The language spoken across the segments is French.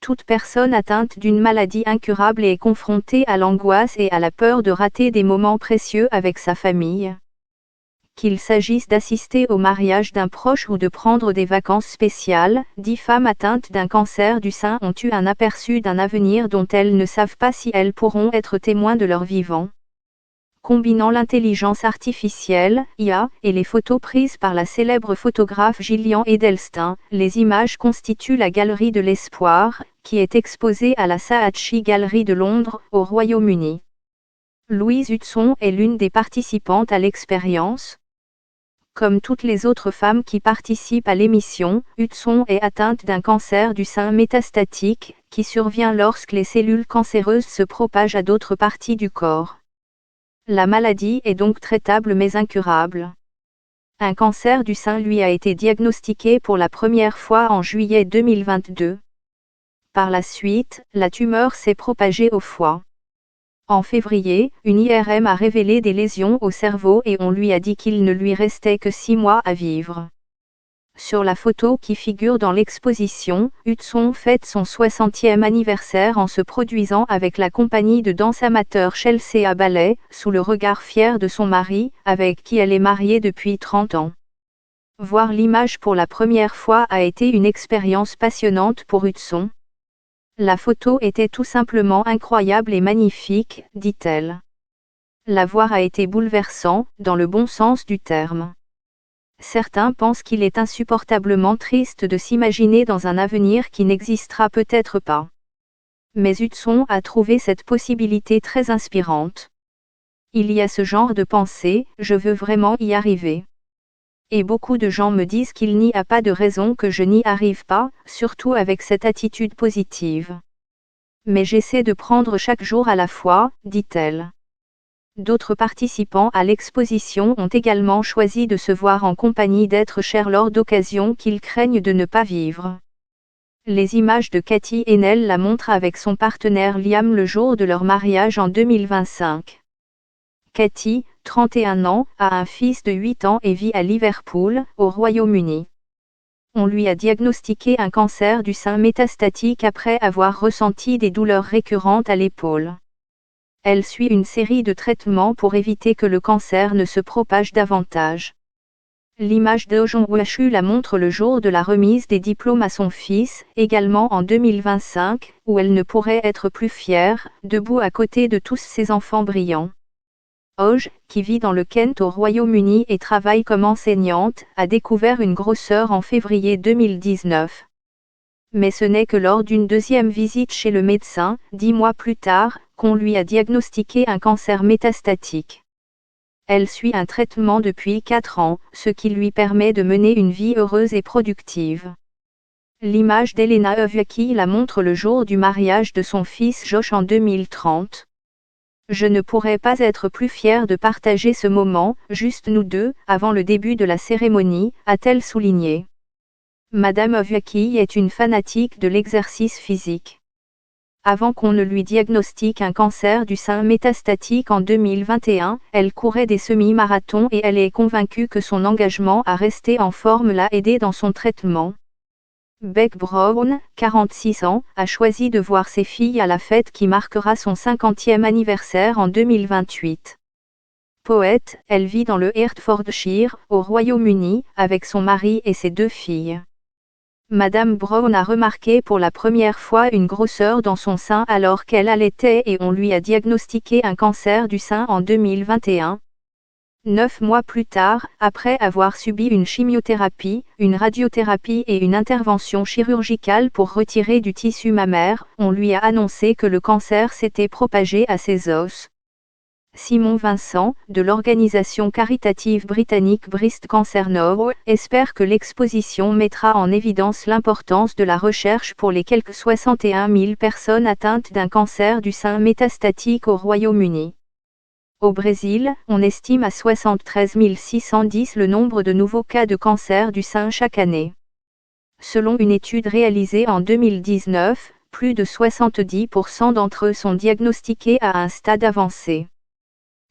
toute personne atteinte d'une maladie incurable est confrontée à l'angoisse et à la peur de rater des moments précieux avec sa famille. Qu'il s'agisse d'assister au mariage d'un proche ou de prendre des vacances spéciales, 10 femmes atteintes d'un cancer du sein ont eu un aperçu d'un avenir dont elles ne savent pas si elles pourront être témoins de leur vivant. Combinant l'intelligence artificielle, IA, et les photos prises par la célèbre photographe Gillian Edelstein, les images constituent la Galerie de l'Espoir, qui est exposée à la Saatchi Gallery de Londres, au Royaume-Uni. Louise Hudson est l'une des participantes à l'expérience. Comme toutes les autres femmes qui participent à l'émission, Hudson est atteinte d'un cancer du sein métastatique, qui survient lorsque les cellules cancéreuses se propagent à d'autres parties du corps. La maladie est donc traitable mais incurable. Un cancer du sein lui a été diagnostiqué pour la première fois en juillet 2022. Par la suite, la tumeur s'est propagée au foie. En février, une IRM a révélé des lésions au cerveau et on lui a dit qu'il ne lui restait que 6 mois à vivre. Sur la photo qui figure dans l'exposition, Hudson fête son 60e anniversaire en se produisant avec la compagnie de danse amateur Chelsea Ballet, sous le regard fier de son mari, avec qui elle est mariée depuis 30 ans. Voir l'image pour la première fois a été une expérience passionnante pour Hudson. La photo était tout simplement incroyable et magnifique, dit-elle. La voir a été bouleversant, dans le bon sens du terme. Certains pensent qu'il est insupportablement triste de s'imaginer dans un avenir qui n'existera peut-être pas. Mais Hudson a trouvé cette possibilité très inspirante. Il y a ce genre de pensée, je veux vraiment y arriver. Et beaucoup de gens me disent qu'il n'y a pas de raison que je n'y arrive pas, surtout avec cette attitude positive. Mais j'essaie de prendre chaque jour à la fois, dit-elle. D'autres participants à l'exposition ont également choisi de se voir en compagnie d'êtres chers lors d'occasions qu'ils craignent de ne pas vivre. Les images de Cathy Haenel la montrent avec son partenaire Liam le jour de leur mariage en 2025. Cathy, 31 ans, a un fils de 8 ans et vit à Liverpool, au Royaume-Uni. On lui a diagnostiqué un cancer du sein métastatique après avoir ressenti des douleurs récurrentes à l'épaule. Elle suit une série de traitements pour éviter que le cancer ne se propage davantage. L'image de Jong Hwa-chu la montre le jour de la remise des diplômes à son fils, également en 2025, où elle ne pourrait être plus fière, debout à côté de tous ses enfants brillants. Oj, qui vit dans le Kent au Royaume-Uni et travaille comme enseignante, a découvert une grosseur en février 2019. Mais ce n'est que lors d'une deuxième visite chez le médecin, 10 mois plus tard, qu'on lui a diagnostiqué un cancer métastatique. Elle suit un traitement depuis 4 ans, ce qui lui permet de mener une vie heureuse et productive. L'image d'Elena Owocki la montre le jour du mariage de son fils Josh en 2030. Je ne pourrais pas être plus fière de partager ce moment, juste nous deux, avant le début de la cérémonie, a-t-elle souligné. Madame Owocki est une fanatique de l'exercice physique. Avant qu'on ne lui diagnostique un cancer du sein métastatique en 2021, elle courait des semi-marathons et elle est convaincue que son engagement à rester en forme l'a aidée dans son traitement. Beck Brown, 46 ans, a choisi de voir ses filles à la fête qui marquera son 50e anniversaire en 2028. Poète, elle vit dans le Hertfordshire, au Royaume-Uni, avec son mari et ses 2 filles. Madame Brown a remarqué pour la première fois une grosseur dans son sein alors qu'elle allaitait et on lui a diagnostiqué un cancer du sein en 2021. 9 mois plus tard, après avoir subi une chimiothérapie, une radiothérapie et une intervention chirurgicale pour retirer du tissu mammaire, on lui a annoncé que le cancer s'était propagé à ses os. Simon Vincent, de l'organisation caritative britannique Breast Cancer Now, espère que l'exposition mettra en évidence l'importance de la recherche pour les quelques 61 000 personnes atteintes d'un cancer du sein métastatique au Royaume-Uni. Au Brésil, on estime à 73 610 le nombre de nouveaux cas de cancer du sein chaque année. Selon une étude réalisée en 2019, plus de 70% d'entre eux sont diagnostiqués à un stade avancé.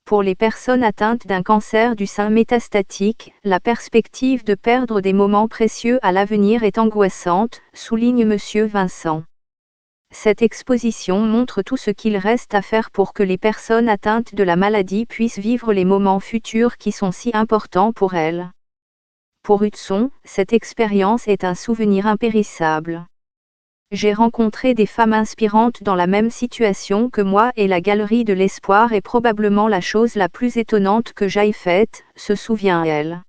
Pour les personnes atteintes d'un cancer du sein métastatique, la perspective de perdre des moments précieux à l'avenir est angoissante, souligne M. Vincent. Cette exposition montre tout ce qu'il reste à faire pour que les personnes atteintes de la maladie puissent vivre les moments futurs qui sont si importants pour elles. Pour Hudson, cette expérience est un souvenir impérissable. J'ai rencontré des femmes inspirantes dans la même situation que moi et la galerie de l'espoir est probablement la chose la plus étonnante que j'aille faite, se souvient-elle.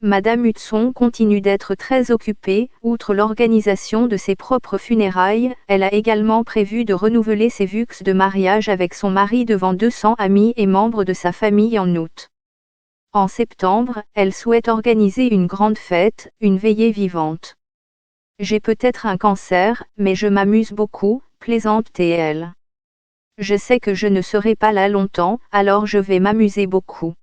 Madame Hudson continue d'être très occupée, outre l'organisation de ses propres funérailles, elle a également prévu de renouveler ses vœux de mariage avec son mari devant 200 amis et membres de sa famille en août. En septembre, elle souhaite organiser une grande fête, une veillée vivante. J'ai peut-être un cancer, mais je m'amuse beaucoup, plaisantait-elle. Je sais que je ne serai pas là longtemps, alors je vais m'amuser beaucoup.